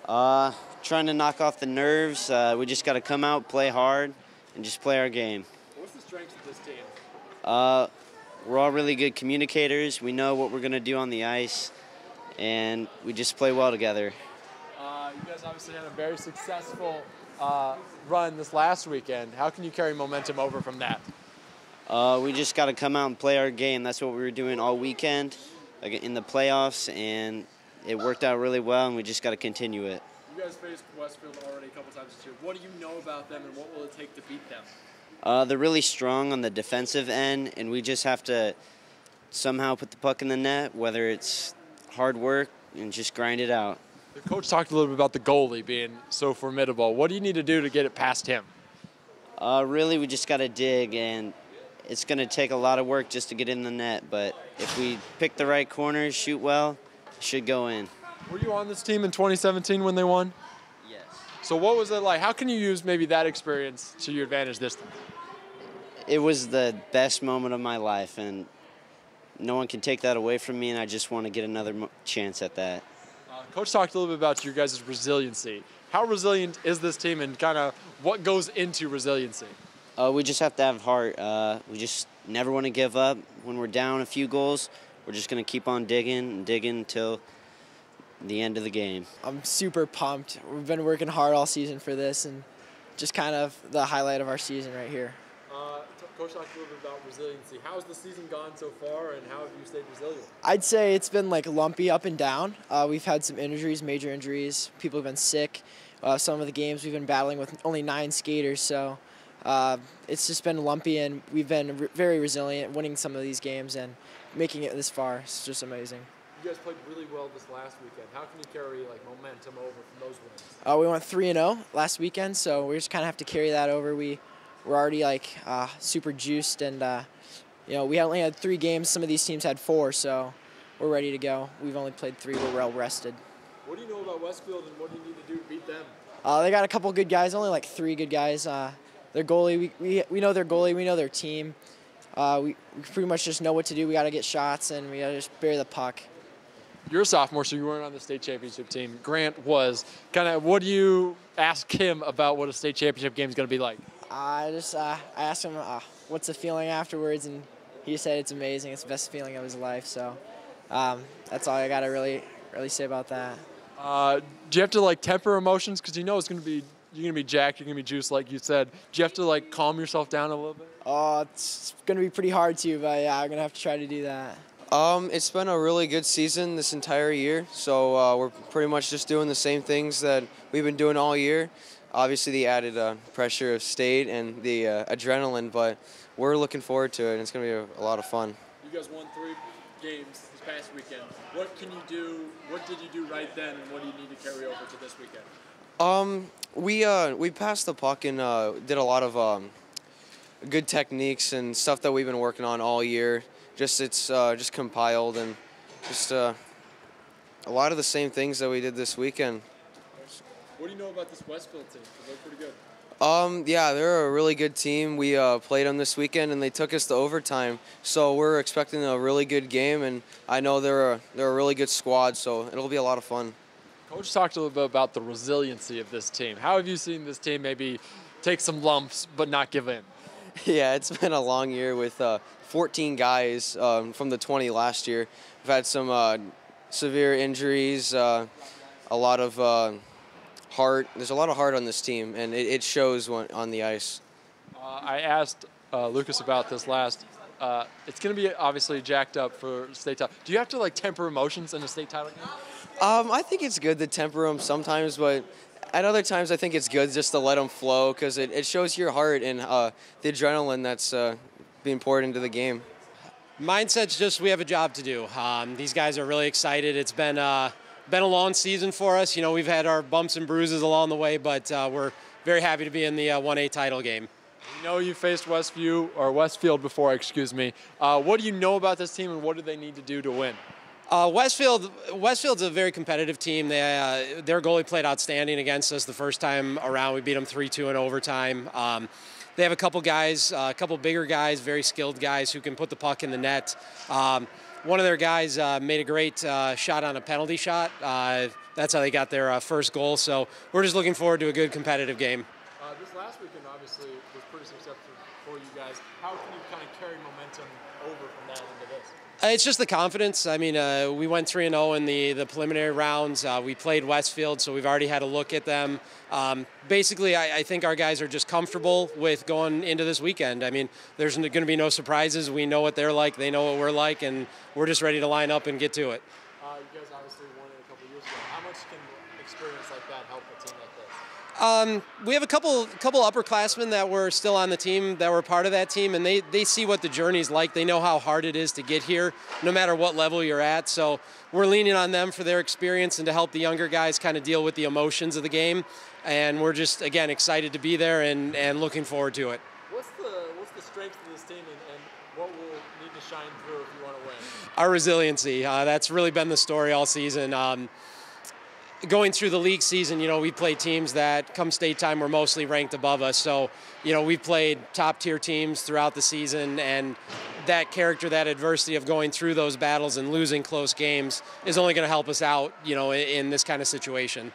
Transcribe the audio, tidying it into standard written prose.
Trying to knock off the nerves. We just got to come out, play hard, and just play our game. What's the strength of this team? We're all really good communicators. We know what we're going to do on the ice, and we just play well together. You guys obviously had a very successful run this last weekend. How can you carry momentum over from that? We just got to come out and play our game. That's what we were doing all weekend in the playoffs, and it worked out really well, and we just got to continue it. You guys faced Westfield already a couple times this year. What do you know about them, and what will it take to beat them? They're really strong on the defensive end, and we just have to somehow put the puck in the net, whether it's hard work and just grind it out. The coach talked a little bit about the goalie being so formidable. What do you need to do to get it past him? Really, we just got to dig, and it's going to take a lot of work just to get in the net. But if we pick the right corners, shoot well, it should go in. Were you on this team in 2017 when they won? Yes. So what was it like? How can you use maybe that experience to your advantage this time? It was the best moment of my life, and no one can take that away from me, and I just want to get another chance at that. Coach talked a little bit about your guys' resiliency. How resilient is this team, and kind of what goes into resiliency? We just have to have heart. We just never want to give up. When we're down a few goals, we're just going to keep on digging and digging until the end of the game. I'm super pumped. We've been working hard all season for this, and just kind of the highlight of our season right here. Coach talked a little bit about resiliency. How's the season gone so far, and how have you stayed resilient? I'd say it's been like lumpy up and down. We've had some injuries, major injuries. People have been sick. Some of the games we've been battling with only 9 skaters, so it's just been lumpy, and we've been very resilient, winning some of these games and making it this far. It's just amazing. You guys played really well this last weekend. How can you carry momentum over from those wins? We went 3-0 last weekend, so we just kind of have to carry that over. We're already super juiced, and we only had 3 games. Some of these teams had 4, so we're ready to go. We've only played 3. We're well rested. What do you know about Westfield, and what do you need to do to beat them? They got a couple good guys, only 3 good guys. Their goalie, we know their goalie, we know their team. We pretty much just know what to do. We got to get shots, and we got to just bury the puck. You're a sophomore, so you weren't on the state championship team. Grant was. What do you ask him about what a state championship game is going to be like? I asked him what's the feeling afterwards, and he said it's amazing. It's the best feeling of his life. So that's all I got to really say about that. Do you have to temper emotions, because you know you're going to be jacked, you're going to be juiced, like you said. Do you have to calm yourself down a little bit? It's going to be pretty hard to, but yeah, I'm going to have to try to do that. It's been a really good season this entire year, so we're pretty much just doing the same things that we've been doing all year. Obviously, the added pressure of state and the adrenaline, but we're looking forward to it, and it's going to be a lot of fun. You guys won 3 games this past weekend. What can you do? What did you do right then, and what do you need to carry over to this weekend? We passed the puck and did a lot of good techniques and stuff that we've been working on all year. It's just compiled, and just a lot of the same things that we did this weekend. What do you know about this Westfield team? They're pretty good. Yeah, they're a really good team. We played them this weekend, and they took us to overtime. So we're expecting a really good game, and I know they're a really good squad, so it'll be a lot of fun. Coach talked a little bit about the resiliency of this team. How have you seen this team maybe take some lumps but not give in? Yeah, it's been a long year with 14 guys from the 20 last year. We've had some severe injuries, a lot of heart. There's a lot of heart on this team, and it shows on the ice. I asked Lucas about this last. It's going to be obviously jacked up for state title. Do you have to temper emotions in a state title game? I think it's good to temper them sometimes, but at other times I think it's good just to let them flow, because it shows your heart and the adrenaline that's being poured into the game. Mindset's just we have a job to do. These guys are really excited. It's been a long season for us. We've had our bumps and bruises along the way, but we're very happy to be in the 1A title game. You faced Westfield before, excuse me. What do you know about this team, and what do they need to do to win? Westfield's a very competitive team. Their goalie played outstanding against us the first time around. We beat them 3-2 in overtime. They have a couple guys, a couple bigger guys, very skilled guys who can put the puck in the net. one of their guys made a great shot on a penalty shot. That's how they got their first goal. So we're just looking forward to a good competitive game. This last weekend obviously was pretty successful for you guys. How can you kind of carry momentum over from that into this? It's just the confidence. I mean, we went 3-0 in the preliminary rounds. We played Westfield, so we've already had a look at them. Basically, I think our guys are just comfortable with going into this weekend. I mean, there's going to be no surprises. We know what they're like. They know what we're like, and we're just ready to line up and get to it. You guys obviously won it a couple years ago. How much can experience like that help a team like this? We have a couple upperclassmen that were still on the team that were part of that team, and they see what the journey's like. They know how hard it is to get here, no matter what level you're at. So we're leaning on them for their experience and to help the younger guys kind of deal with the emotions of the game. And we're just, again, excited to be there and looking forward to it. What's the strength of this team and what will need to shine through if you want to win? Our resiliency. That's really been the story all season. Going through the league season, we played teams that come state time were mostly ranked above us. So, we've played top tier teams throughout the season, and that character, that adversity of going through those battles and losing close games is only going to help us out, in this kind of situation.